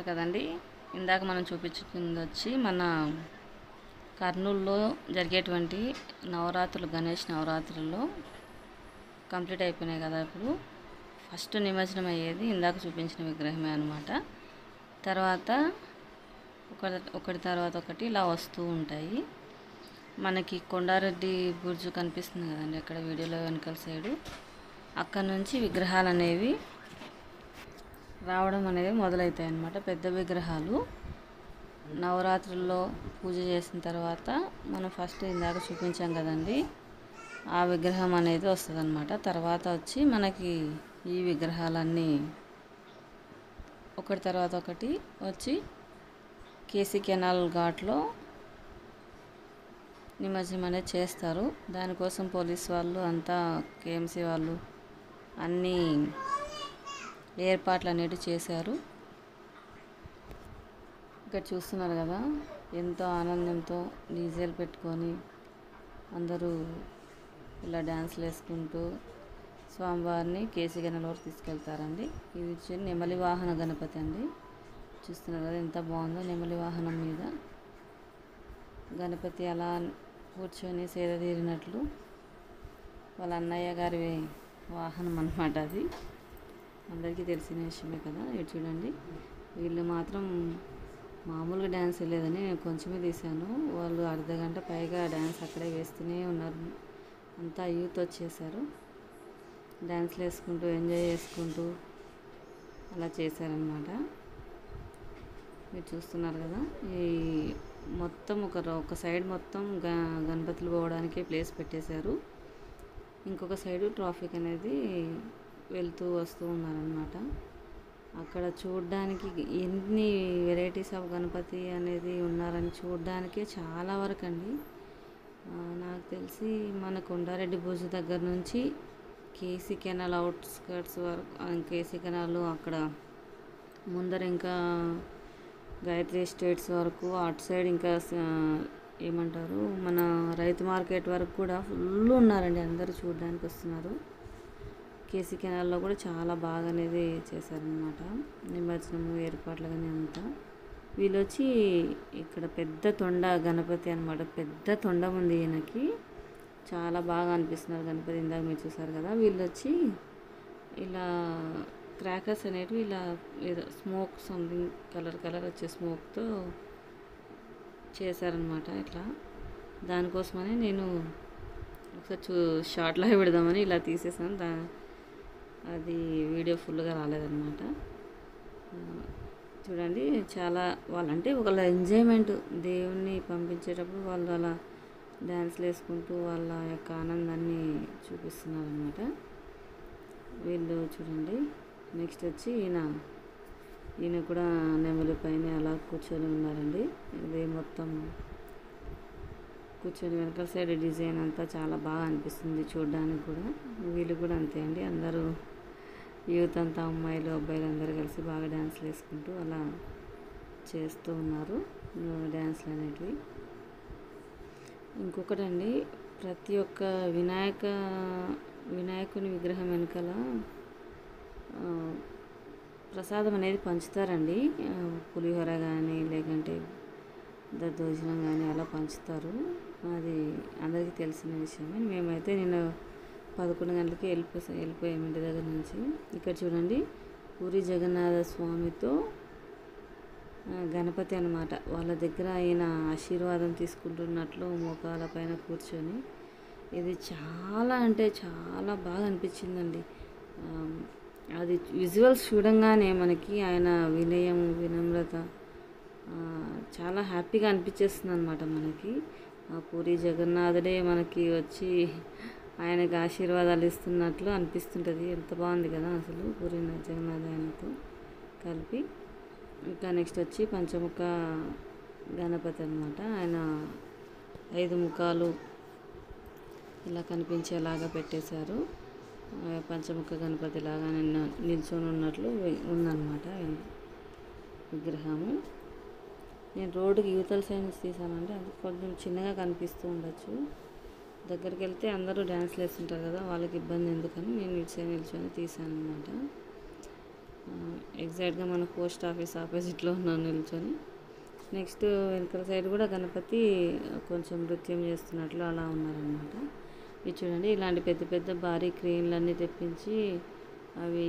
కదండి. ఇందాక మనం చూపించుకుంది వచ్చి మన కర్నూలులో జరిగేటువంటి నవరాత్రులు, గణేష్ నవరాత్రుల్లో కంప్లీట్ అయిపోయినాయి కదా. ఇప్పుడు ఫస్ట్ నిమజ్జనం అయ్యేది ఇందాక చూపించిన విగ్రహమే అనమాట. తర్వాత ఒకటి తర్వాత ఒకటి ఇలా వస్తూ ఉంటాయి. మనకి కొండారెడ్డి బుర్జు కనిపిస్తుంది కదండి అక్కడ వీడియోలో వెనకాల సైడు. అక్కడ నుంచి విగ్రహాలు అనేవి రావడం అనేది మొదలవుతాయి అన్నమాట. పెద్ద విగ్రహాలు నవరాత్రుల్లో పూజ చేసిన తర్వాత మనం ఫస్ట్ ఇందాక చూపించాం కదండి, ఆ విగ్రహం అనేది వస్తుంది అన్నమాట. తర్వాత వచ్చి మనకి ఈ విగ్రహాలన్నీ ఒకటి తర్వాత ఒకటి వచ్చి కేసీ కెనాల్ ఘాట్లో నిమజ్జనం అనేది చేస్తారు. దానికోసం పోలీస్ వాళ్ళు అంతా, కేఎంసీ వాళ్ళు అన్నీ ఏర్పాట్లు అనేవి చేశారు. ఇక్కడ చూస్తున్నారు కదా, ఎంతో ఆనందంతో డీజేలు పెట్టుకొని అందరూ ఇలా డ్యాన్స్లు వేసుకుంటూ స్వామివారిని కేసీ కెనాల్ వరకు తీసుకెళ్తారండి. ఇది వచ్చి నెమలి వాహన గణపతి అండి. చూస్తున్నారు కదా ఎంత బాగుందో. నెమలి వాహనం మీద గణపతి అలా కూర్చొని సేద తీరినట్లు వాళ్ళ అన్నయ్య గారి వాహనం అన్నమాట. అది అందరికీ తెలిసిన విషయమే కదా. ఇటు చూడండి, వీళ్ళు మాత్రం మామూలుగా డ్యాన్స్ వేయలేదని నేను కొంచెమే తీశాను. వాళ్ళు అర్ధగంట పైగా డ్యాన్స్ అక్కడే వేస్తూనే ఉన్నారు. అంతా యూత్ వచ్చేసారు, డ్యాన్స్లు వేసుకుంటూ ఎంజాయ్ చేసుకుంటూ అలా చేశారనమాట. మీరు చూస్తున్నారు కదా, ఈ మొత్తం ఒక సైడ్ మొత్తం గణపతులు పోవడానికి ప్లేస్ పెట్టేశారు. ఇంకొక సైడు ట్రాఫిక్ అనేది వెళ్తూ వస్తూ ఉన్నారనమాట. అక్కడ చూడడానికి ఎన్ని వెరైటీస్ ఆఫ్ గణపతి అనేది ఉన్నారని చూడడానికే చాలా వరకు అండి. నాకు తెలిసి మన కొండారెడ్డి భుజు దగ్గర నుంచి కేసీ కెనాల్ అవుట్స్కర్ట్స్ వరకు, కేసీ కెనాల్ అక్కడ ముందర ఇంకా గాయత్రి ఎస్టేట్స్ వరకు, అటు సైడ్ ఇంకా ఏమంటారు మన రైతు మార్కెట్ వరకు కూడా ఫుల్ ఉన్నారండి. అందరూ చూడడానికి వస్తున్నారు. కేసీ కెనాల్లో కూడా చాలా బాగా అనేది చేశారనమాట నిమజ్జనము ఏర్పాట్లు కానీ అంతా. వీళ్ళు వచ్చి ఇక్కడ పెద్ద తొండ గణపతి అనమాట. పెద్ద తొండం ఉంది ఈయనకి, చాలా బాగా అనిపిస్తున్నారు గణపతి. ఇందాక మీరు చూసారు కదా, వీళ్ళు వచ్చి ఇలా క్రాకర్స్ అనేటివి ఇలా ఏదో స్మోక్ సంథింగ్ కలర్ వచ్చే స్మోక్తో చేశారనమాట. ఇట్లా దానికోసమని నేను ఒకసారి షార్ట్లో పెడదామని ఇలా తీసేసాను. అది వీడియో ఫుల్గా రాలేదన్నమాట. చూడండి, చాలా వాళ్ళంటే ఒకళ్ళ ఎంజాయ్మెంట్, దేవుణ్ణి పంపించేటప్పుడు వాళ్ళు అలా డ్యాన్స్లు వేసుకుంటూ వాళ్ళ యొక్క ఆనందాన్ని చూపిస్తున్నారు అనమాట. వీళ్ళు చూడండి, నెక్స్ట్ వచ్చి ఈయన కూడా నెమలి పైన అలా కూర్చొని ఉన్నారండి. ఇది మొత్తం కూర్చొని వెనకాల సైడ్ డిజైన్ అంతా చాలా బాగా అనిపిస్తుంది చూడడానికి కూడా. వీళ్ళు కూడా అంతే అండి, అందరూ యూత్ అంతా, అమ్మాయిలు అబ్బాయిలు అందరూ కలిసి బాగా డ్యాన్స్లు వేసుకుంటూ అలా చేస్తూ ఉన్నారు డ్యాన్స్లు అనేటివి. ఇంకొకటండి, ప్రతి ఒక్క వినాయకుని విగ్రహం వెనకాల ప్రసాదం అనేది పంచుతారండి. పులిహోర కానీ లేకంటే దద్దోజనం కానీ అలా పంచుతారు. అది అందరికీ తెలిసిన విషయమే. మేమైతే నేను 11 గంటలకి వెళ్ళిపోయాము ఇంటి దగ్గర నుంచి. ఇక్కడ చూడండి, పూరి జగన్నాథ స్వామితో గణపతి అనమాట. వాళ్ళ దగ్గర ఆయన ఆశీర్వాదం తీసుకుంటున్నట్లు మోకాల పైన కూర్చొని, ఇది చాలా అంటే చాలా బాగా అనిపించిందండి. అది విజువల్స్ చూడంగానే మనకి ఆయన వినయం, వినమ్రత చాలా హ్యాపీగా అనిపించేస్తుంది అనమాట మనకి. పూరి జగన్నాథుడే మనకి వచ్చి ఆయనకి ఆశీర్వాదాలు ఇస్తున్నట్లు అనిపిస్తుంటుంది. ఎంత బాగుంది కదా అసలు పూరి జగన్నాథ్ ఆయనతో కలిపి. ఇంకా నెక్స్ట్ వచ్చి పంచముఖ గణపతి అనమాట. ఆయన 5 ముఖాలు ఇలా కనిపించేలాగా పెట్టేశారు. పంచముఖ గణపతి లాగా నిల్చొని ఉన్నట్లు ఉందన్నమాట విగ్రహము. నేను రోడ్డుకి యూతల సైడ్ నుంచి తీసానంటే అది కొంచెం చిన్నగా కనిపిస్తూ ఉండొచ్చు. దగ్గరికి వెళ్తే అందరూ డ్యాన్స్లు వేస్తుంటారు కదా, వాళ్ళకి ఇబ్బంది ఎందుకని నేను ఇటు సైడ్ నిల్చొని తీసాను అనమాట. ఎగ్జాక్ట్గా మన పోస్ట్ ఆఫీస్ ఆపోజిట్లో ఉన్నాను నిల్చొని. నెక్స్ట్ వెనకాల సైడ్ కూడా గణపతి కొంచెం నృత్యం చేస్తున్నట్లు అలా ఉన్నారనమాట. ఇది చూడండి, ఇలాంటి పెద్ద పెద్ద భారీ క్రేన్లన్నీ తెప్పించి అవి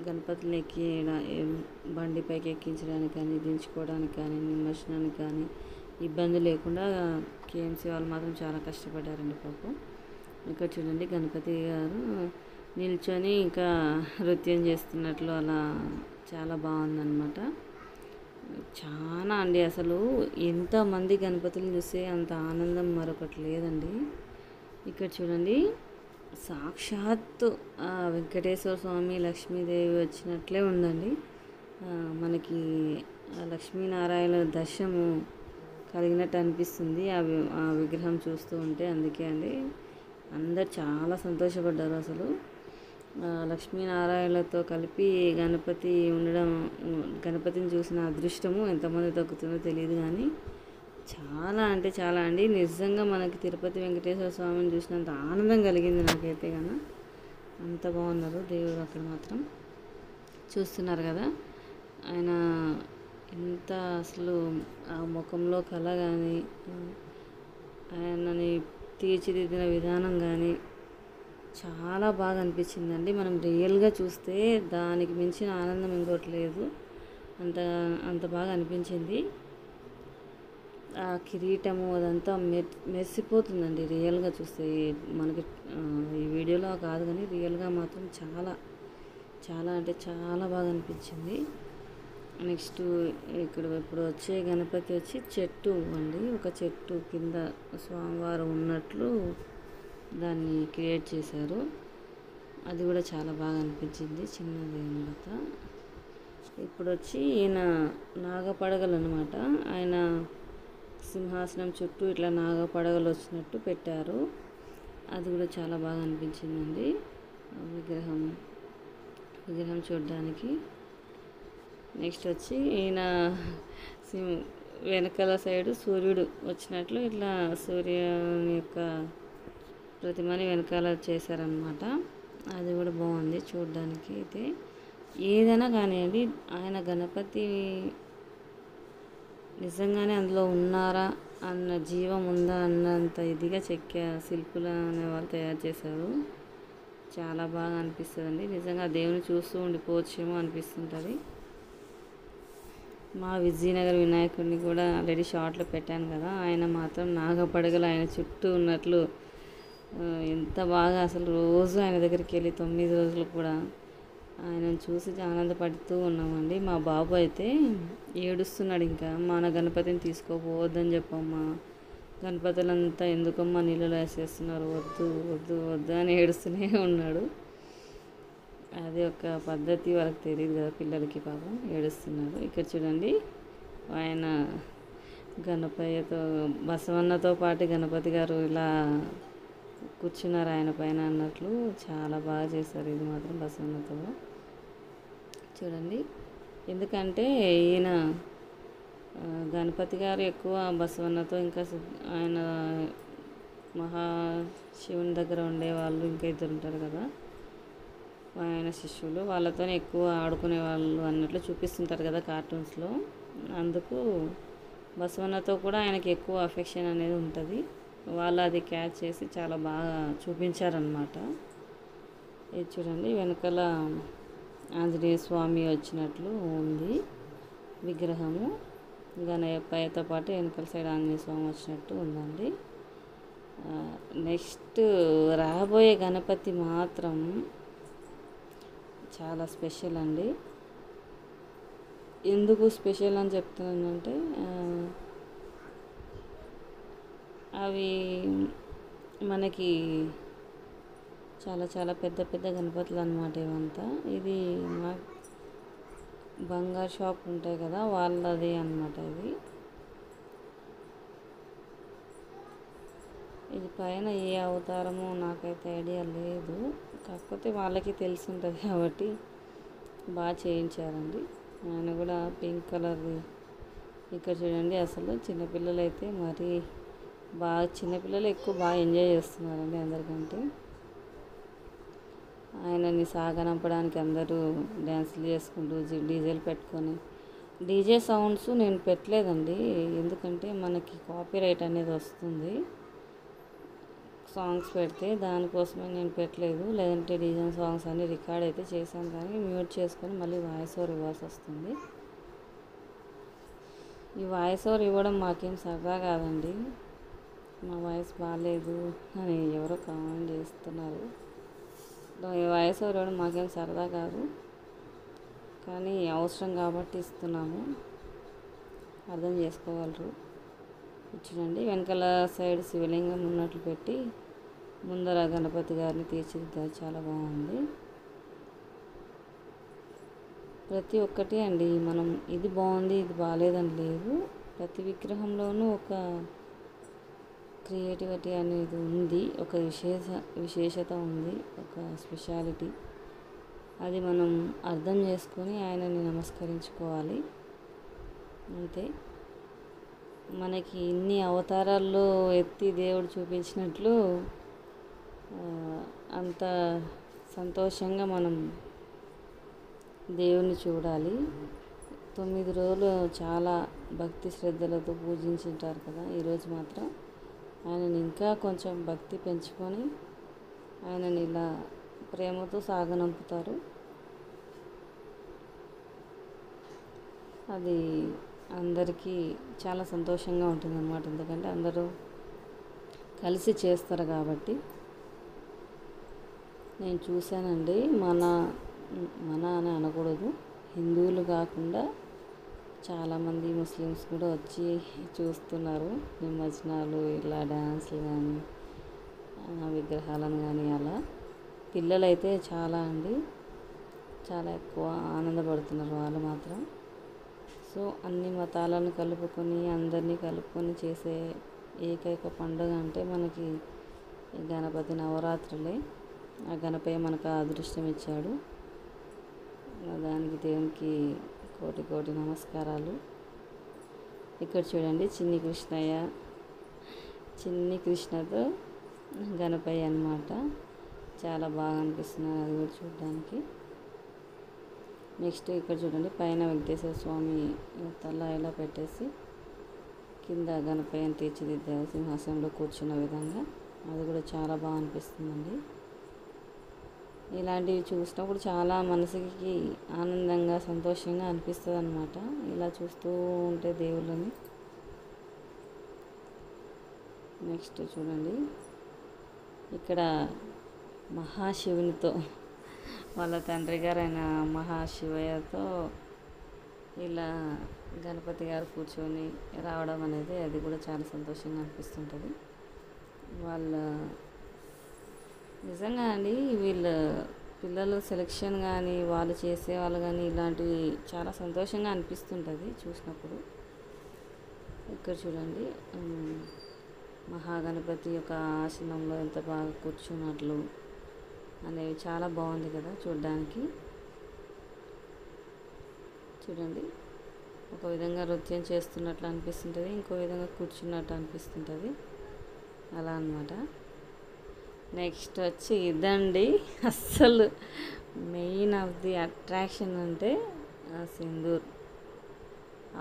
గణపతిని బండిపైకి ఎక్కించడానికి కానీ, దించుకోవడానికి కానీ, నిమజ్జనానికి కానీ ఇబ్బంది లేకుండా కేఎంసీ వాళ్ళు మాత్రం చాలా కష్టపడ్డారండి పాపం. ఇక్కడ చూడండి, గణపతి గారు నిల్చొని ఇంకా నృత్యం చేస్తున్నట్లు అలా చాలా బాగుందన్నమాట. చాలా అండి, అసలు ఎంతమంది గణపతులు చూస్తే అంత ఆనందం మరొకటి లేదండి. ఇక్కడ చూడండి, సాక్షాత్తు వెంకటేశ్వర స్వామి లక్ష్మీదేవి వచ్చినట్లే ఉందండి. మనకి లక్ష్మీనారాయణ దర్శనము కలిగినట్టు అనిపిస్తుంది ఆ విగ్రహం చూస్తూ ఉంటే. అందుకే అండి అందరు చాలా సంతోషపడ్డారు. అసలు లక్ష్మీనారాయణలతో కలిపి గణపతి ఉండడం, గణపతిని చూసిన అదృష్టము ఎంతమంది దక్కుతుందో తెలియదు, కానీ చాలా అంటే చాలా అండి. నిజంగా మనకి తిరుపతి వెంకటేశ్వర స్వామిని చూసినంత ఆనందం కలిగింది నాకైతే కన్నా. అంత బాగున్నారు దేవుడు అక్కడ మాత్రం. చూస్తున్నారు కదా, ఆయన ఎంత అసలు ఆ ముఖంలో కళ కానీ, ఆయనని తీర్చిదిద్దిన విధానం కానీ చాలా బాగా అనిపించిందండి. మనం రియల్గా చూస్తే దానికి మించిన ఆనందం ఇంకోటి లేదు. అంత బాగా అనిపించింది. ఆ కిరీటము అదంతా మెరిసిపోతుందండి రియల్గా చూస్తే. మనకి ఈ వీడియోలో కాదు కానీ రియల్గా మాత్రం చాలా చాలా అంటే చాలా బాగా అనిపించింది. నెక్స్ట్ ఇక్కడ ఇప్పుడు వచ్చే గణపతి వచ్చి చెట్టు అండి. ఒక చెట్టు కింద స్వామివారు ఉన్నట్లు దాన్ని క్రియేట్ చేశారు. అది కూడా చాలా బాగా అనిపించింది, చిన్నది అన్నమాట. ఇప్పుడు వచ్చి ఈయన నాగపడగలు అనమాట. ఆయన సింహాసనం చుట్టూ ఇట్లా నాగపడగలు వచ్చినట్టు పెట్టారు. అది కూడా చాలా బాగా అనిపించిందండి విగ్రహం చూడడానికి. నెక్స్ట్ వచ్చి ఈయన వెనకాల సైడు సూర్యుడు వచ్చినట్లు ఇట్లా సూర్యుని యొక్క ప్రతిమని వెనకాల చేశారనమాట. అది కూడా బాగుంది చూడడానికి. అయితే ఏదైనా కానివ్వండి, ఆయన గణపతి నిజంగానే అందులో ఉన్నారా అన్న, జీవం ఉందా అన్నంత ఇదిగా శిల్పులు అనే వాళ్ళు తయారు చేశారు. చాలా బాగా అనిపిస్తుందండి. నిజంగా దేవుని చూస్తూ ఉండిపోవచ్చేమో అనిపిస్తుంటుంది. మా విజయనగర్ వినాయకుడిని కూడా ఆల్రెడీ షార్ట్లో పెట్టాను కదా, ఆయన మాత్రం నాగపడగలు ఆయన చుట్టూ ఉన్నట్లు ఎంత బాగా, అసలు రోజు ఆయన దగ్గరికి వెళ్ళి 9 రోజులు కూడా ఆయనను చూసి ఆనందపడుతూ ఉన్నామండి. మా బాబు అయితే ఏడుస్తున్నాడు, ఇంకా మన గణపతిని తీసుకోపోవద్దని చెప్పమ్మా, గణపతులంతా ఎందుకమ్మా నీళ్ళలో వేసేస్తున్నారు, వద్దు వద్దు వద్దు అని ఏడుస్తూనే ఉన్నాడు. అది ఒక పద్ధతి, వాళ్ళకి తెలియదు కదా పిల్లలకి, పాపం ఏడుస్తున్నారు. ఇక్కడ చూడండి, ఆయన బసవన్నతో పాటు గణపతి గారు ఇలా కూర్చున్నారు ఆయన పైన అన్నట్లు చాలా బాగా చేశారు. ఇది మాత్రం బసవన్నతో చూడండి. ఎందుకంటే ఈయన గణపతి గారు ఎక్కువ బసవన్నతో, ఇంకా ఆయన మహాశివుని దగ్గర ఉండేవాళ్ళు ఇంకా ఇద్దరు ఉంటారు కదా ఆయన శిష్యులు, వాళ్ళతోనే ఎక్కువ ఆడుకునే వాళ్ళు అన్నట్లు చూపిస్తుంటారు కదా కార్టూన్స్లో. అందుకు బసవన్నతో కూడా ఆయనకి ఎక్కువ అఫెక్షన్ అనేది ఉంటుంది. వాళ్ళు అది క్యాచ్ చేసి చాలా బాగా చూపించారనమాట. ఇది చూడండి, వెనకాల ఆంజనేయ స్వామి వచ్చినట్లు ఉంది విగ్రహము. గణపయ్యతో పాటు వెనకాల సైడ్ ఆంజనేయ స్వామి వచ్చినట్టు ఉందండి. నెక్స్ట్ రాబోయే గణపతి మాత్రం చాలా స్పెషల్ అండి. ఎందుకు స్పెషల్ అని చెప్తున్నానంటే, అవి మనకి చాలా చాలా పెద్ద పెద్ద గణపతులు అన్నమాట ఇవంతా. ఇది మా బంగారు షాప్ ఉంటాయి కదా వాళ్ళది అన్నమాట. ఇది పైన ఏ అవతారమో నాకైతే ఐడియా లేదు, కాకపోతే వాళ్ళకి తెలిసి ఉంటుంది కాబట్టి బాగా చేయించారండి. ఆయన కూడా పింక్ కలర్ది. ఇక్కడ చూడండి, అసలు చిన్నపిల్లలు అయితే మరీ చిన్నపిల్లలు ఎక్కువ బాగా ఎంజాయ్ చేస్తున్నారండి అందరికంటే. ఆయనని సాగనంపడానికి అందరూ డ్యాన్సులు చేసుకుంటూ డీజేలు పెట్టుకొని, డీజే సౌండ్స్ నేను పెట్టలేదండి, ఎందుకంటే మనకి కాపీరైట్ అనేది వస్తుంది సాంగ్స్ పెడితే, దానికోసమే నేను పెట్టలేదు. లేదంటే డీజే సాంగ్స్ అన్నీ రికార్డ్ అయితే చేశాను, కానీ మ్యూట్ చేసుకొని మళ్ళీ వాయిస్ ఓవర్ ఇవ్వాల్సి వస్తుంది. ఈ వాయిస్ ఓవర్ ఇవ్వడం మాకేం సరదా కాదండి. మా వాయిస్ బాగాలేదు అని ఎవరో కామెంట్ చేస్తున్నారు. ఈ వాయిస్ ఓవర్ ఇవ్వడం మాకేం సరదా కాదు, కానీ అవసరం కాబట్టి ఇస్తున్నాము, అర్థం చేసుకోగలరు. చూడండి, వెనకాల సైడ్ శివలింగం ఉన్నట్లు పెట్టి ముందర గణపతి గారిని తీర్చిదిద్దారు. చాలా బాగుంది. ప్రతి ఒక్కటి అండి, మనం ఇది బాగుంది ఇది బాగాలేదని లేదు, ప్రతి విగ్రహంలోనూ ఒక క్రియేటివిటీ అనేది ఉంది, ఒక విశేషత ఉంది, ఒక స్పెషాలిటీ. అది మనం అర్థం చేసుకొని ఆయనని నమస్కరించుకోవాలి అంతే. మనకి ఇన్ని అవతారాల్లో ఎత్తి దేవుడు చూపించినట్లు అంత సంతోషంగా మనం దేవుని చూడాలి. 9 రోజులు చాలా భక్తి శ్రద్ధలతో పూజించుంటారు కదా, ఈరోజు మాత్రం ఆయనని ఇంకా కొంచెం భక్తి పెంచుకొని ఆయనని ఇలా ప్రేమతో సాగనంపుతారు. అది అందరికీ చాలా సంతోషంగా ఉంటుందన్నమాట, ఎందుకంటే అందరూ కలిసి చేస్తారు కాబట్టి. నేను చూశానండి, మన అని అనకూడదు, హిందువులు కాకుండా చాలామంది ముస్లిమ్స్ కూడా వచ్చి చూస్తున్నారు నిమజ్జనాలు, ఇలా డ్యాన్స్లు కానీ విగ్రహాలను కానీ. అలా పిల్లలైతే చాలా ఎక్కువ ఆనందపడుతున్నారు వాళ్ళు మాత్రం. సో అన్ని మతాలను కలుపుకొని అందరినీ కలుపుకొని చేసే ఏకైక పండుగ అంటే మనకి గణపతి నవరాత్రులే. ఆ గణపయ్య మనకు అదృష్టం ఇచ్చాడు, దానికి దేవునికి కోటి నమస్కారాలు. ఇక్కడ చూడండి, చిన్ని కృష్ణతో గణపయ్య అన్నమాట. చాలా బాగా అనిపిస్తున్నారు అది కూడా చూడడానికి. నెక్స్ట్ ఇక్కడ చూడండి, పైన వెంకటేశ్వర స్వామి తల ఇలా పెట్టేసి కింద గణపయ్యని తీర్చిదిద్దారు సింహాసనంలో కూర్చున్న విధంగా. అది కూడా చాలా బాగా అనిపిస్తుందండి. ఇలాంటివి చూసినప్పుడు చాలా మనసుకి ఆనందంగా సంతోషంగా అనిపిస్తుంది అన్నమాట, ఇలా చూస్తూ ఉంటే దేవుళ్ళని. నెక్స్ట్ చూడండి, ఇక్కడ మహాశివునితో వాళ్ళ తండ్రి గారైన మహాశివయ్యతో ఇలా గణపతి గారు కూర్చొని రావడం అనేది అది కూడా చాలా సంతోషంగా అనిపిస్తుంటుంది. వాళ్ళ నిజంగా అండి, వీళ్ళ పిల్లల సెలెక్షన్ కానీ వాళ్ళు చేసేవాళ్ళు కానీ ఇలాంటివి చాలా సంతోషంగా అనిపిస్తుంటుంది చూసినప్పుడు. ఇక్కడ చూడండి, మహాగణపతి యొక్క ఆసనంలో ఎంత బాగా కూర్చున్నట్లు అనేవి చాలా బాగుంది కదా చూడడానికి. చూడండి, ఒక విధంగా నృత్యం చేస్తున్నట్లు అనిపిస్తుంటుంది, ఇంకో విధంగా కూర్చున్నట్టు అనిపిస్తుంటుంది, అలా అన్నమాట. నెక్స్ట్ వచ్చి ఇదండి, అస్సలు మెయిన్ ఆఫ్ ది అట్రాక్షన్ అంటే సింధూర్,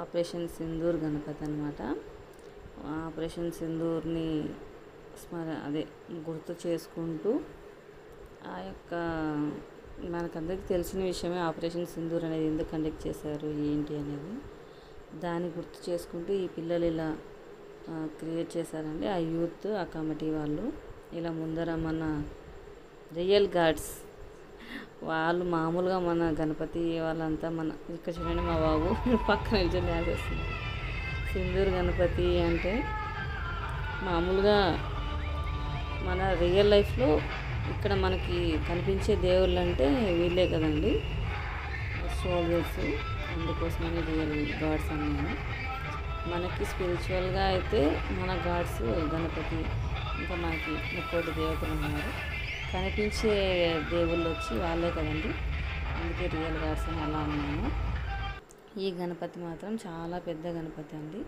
ఆపరేషన్ సింధూర్ గణపతి అనమాట. ఆపరేషన్ సింధూర్ని గుర్తు చేసుకుంటూ ఆ యొక్క మనకందరికీ తెలిసిన విషయమే ఆపరేషన్ సింధూర్ అనేది ఎందుకు కండక్ట్ చేశారు ఏంటి అనేది, దాన్ని గుర్తు చేసుకుంటూ ఈ పిల్లలు ఇలా క్రియేట్ చేశారండి. ఆ యూత్, ఆ కమిటీ వాళ్ళు ఇలా ముందర మన రియల్ గాడ్స్ వాళ్ళు, మామూలుగా మన గణపతి వాళ్ళంతా ఇక్కడ చూడండి మా బాబు పక్కన నిల్చొని డ్యాన్స్ చేస్తుంది. సింధూర్ గణపతి అంటే మామూలుగా మన రియల్ లైఫ్లో ఇక్కడ మనకి కనిపించే దేవుళ్ళు అంటే వీళ్ళే కదండి, సోల్జర్స్. అందుకోసమని రియల్ గాడ్స్ అన్నాను. మనకి స్పిరిచువల్గా అయితే మన గాడ్స్ గణపతి, ఇంకా మనకి 30 దేవతలు ఉన్నారు. కనిపించే దేవుళ్ళు వచ్చి వాళ్ళే కదండి, అందుకే రియల్ గాడ్స్ అని అలా అన్నాను. ఈ గణపతి మాత్రం చాలా పెద్ద గణపతి అండి,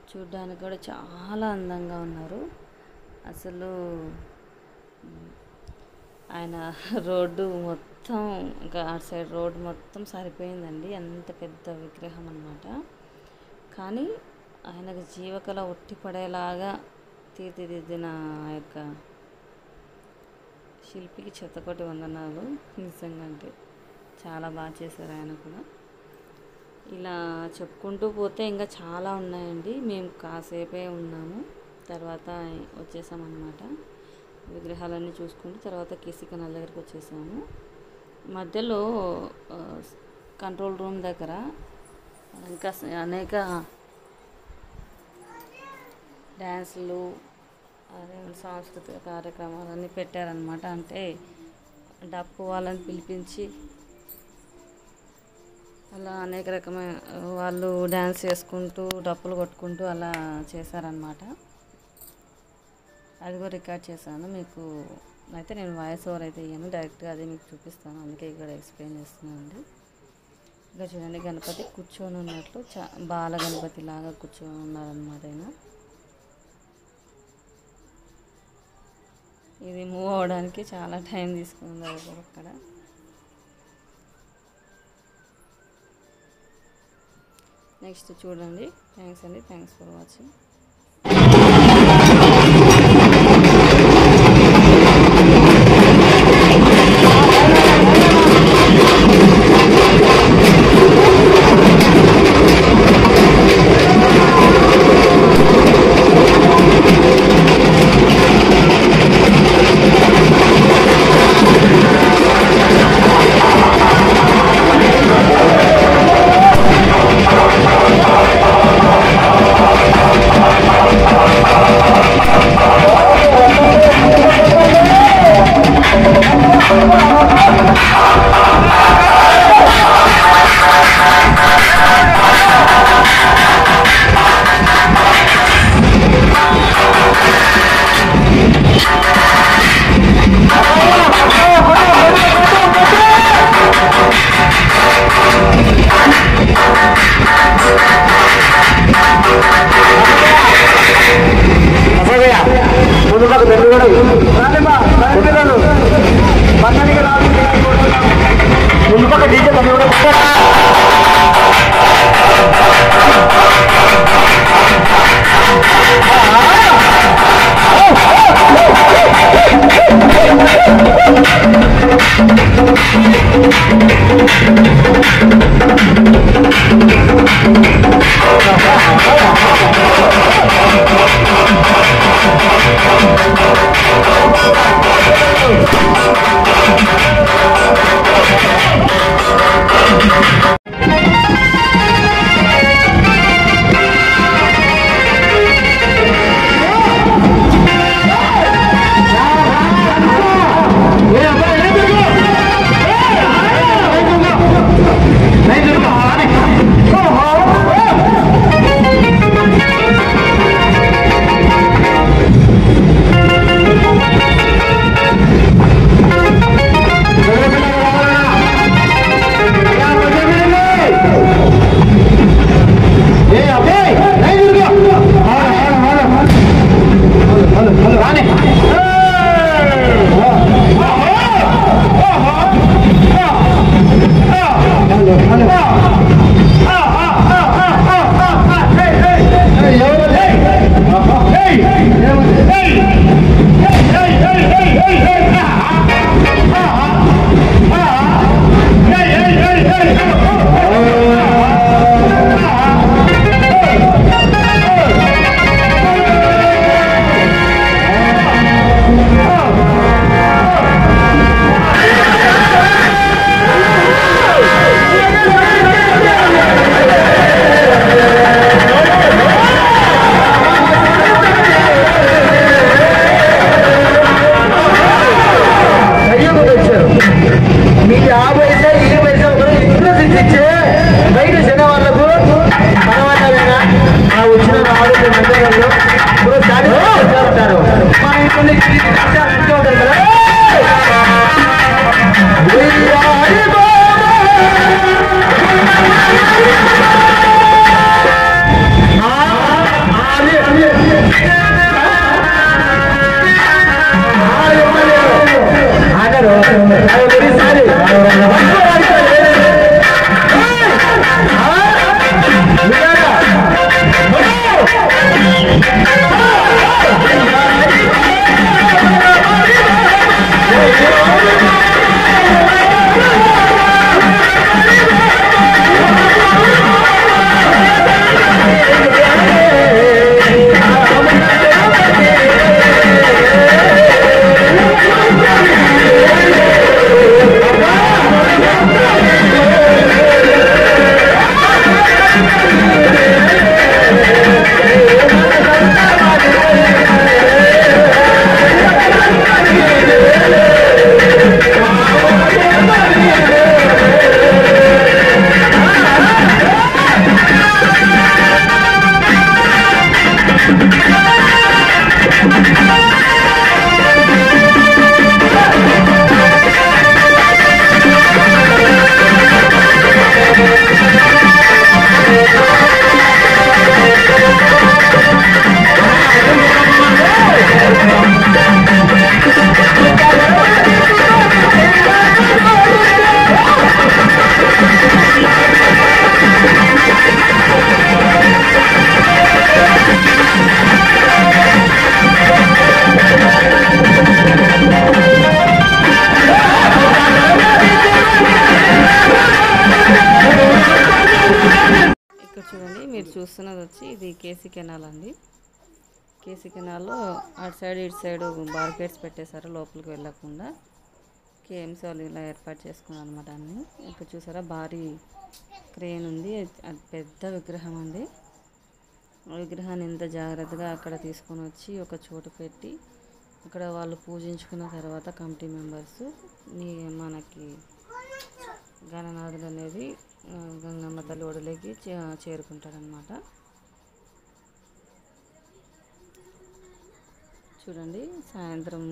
చూడ్డానికి కూడా చాలా అందంగా ఉన్నారు. అసలు ఆయన రోడ్డు మొత్తం, ఇంకా అటు సైడ్ రోడ్డు మొత్తం సరిపోయిందండి. అంత పెద్ద విగ్రహం అన్నమాట. కానీ ఆయనకు జీవకళ ఉట్టిపడేలాగా తీర్చిదిద్దిన ఆ యొక్క శిల్పికి చెత్తకోటి వందనాలు. నిజంగా అంటే చాలా బాగా చేశారు ఆయన కూడా. ఇలా చెప్పుకుంటూ పోతే ఇంకా చాలా ఉన్నాయండి. మేము కాసేపే ఉన్నాము, తర్వాత వచ్చేసామన్నమాట. విగ్రహాలన్నీ చూసుకుంటూ తర్వాత కేసీ కెనాల్ దగ్గరికి వచ్చేసాము. మధ్యలో కంట్రోల్ రూమ్ దగ్గర ఇంకా అనేక డ్యాన్సులు, అదే సాంస్కృతిక కార్యక్రమాలన్నీ పెట్టారనమాట. అంటే డప్పు వాళ్ళని పిలిపించి అలా అనేక రకమైన వాళ్ళు డ్యాన్స్ చేసుకుంటూ డప్పులు కొట్టుకుంటూ అలా చేశారనమాట. అది కూడా రికార్డ్ చేశాను మీకు. అయితే నేను వాయిస్ ఓవర్ అయితే ఇయ్యాను, డైరెక్ట్గా అదే మీకు చూపిస్తాను, అందుకే ఇక్కడ ఎక్స్ప్లెయిన్ చేస్తున్నాను అండి. ఇంకా చూడండి, గణపతి కూర్చొని ఉన్నట్లు బాల గణపతి లాగా కూర్చొని ఉన్నారనమాట ఆయన. ఇది మూవ్ అవడానికి చాలా టైం తీసుకుంది అక్కడ. నెక్స్ట్ చూడండి. థ్యాంక్స్ అండి, థ్యాంక్స్ ఫర్ వాచింగ్. వచ్చి ఇది కేసీ కెనాల్ అండి. కేసీ కెనాల్లో అటు సైడ్ ఇటు సైడ్ బార్కెట్స్ పెట్టేశారు లోపలికి వెళ్ళకుండా. కేఎంసీ వాళ్ళు ఇలా ఏర్పాటు చేసుకున్నారు అనమాట అన్నీ. ఇక్కడ చూసారా భారీ క్రేన్ ఉంది, అది పెద్ద విగ్రహం అండి. ఆ విగ్రహాన్ని ఎంత జాగ్రత్తగా అక్కడ తీసుకొని వచ్చి ఒక చోటు పెట్టి అక్కడ వాళ్ళు పూజించుకున్న తర్వాత కమిటీ మెంబర్స్ మనకి గణనాథుడు అనేది గంగమ్మ తల్లి ఒడిలోకి చేరుకుంటాడనమాట. చూడండి సాయంత్రం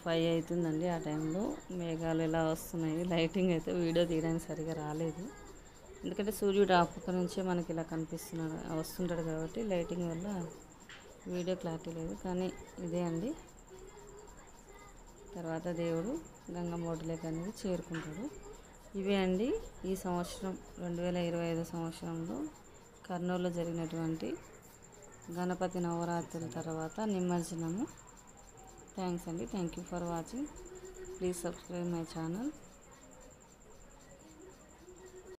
5 అవుతుందండి. ఆ టైంలో మేఘాలు ఎలా వస్తున్నాయి. లైటింగ్ అయితే వీడియో తీయడానికి సరిగా రాలేదు, ఎందుకంటే సూర్యుడు ఆ పక్క నుంచే మనకి ఇలా వస్తుంటాడు కాబట్టి లైటింగ్ వల్ల వీడియో క్లారిటీ లేదు. కానీ ఇదే అండి, తర్వాత దేవుడు గంగమ్మ ఒడిలోకి అనేది చేరుకుంటాడు. ఇవే అండి ఈ సంవత్సరం 2025 సంవత్సరంలో కర్నూలులో జరిగినటువంటి గణపతి నవరాత్రుల తర్వాత నిమజ్జనము. థ్యాంక్స్ అండి. Thank you for watching. Please subscribe my channel.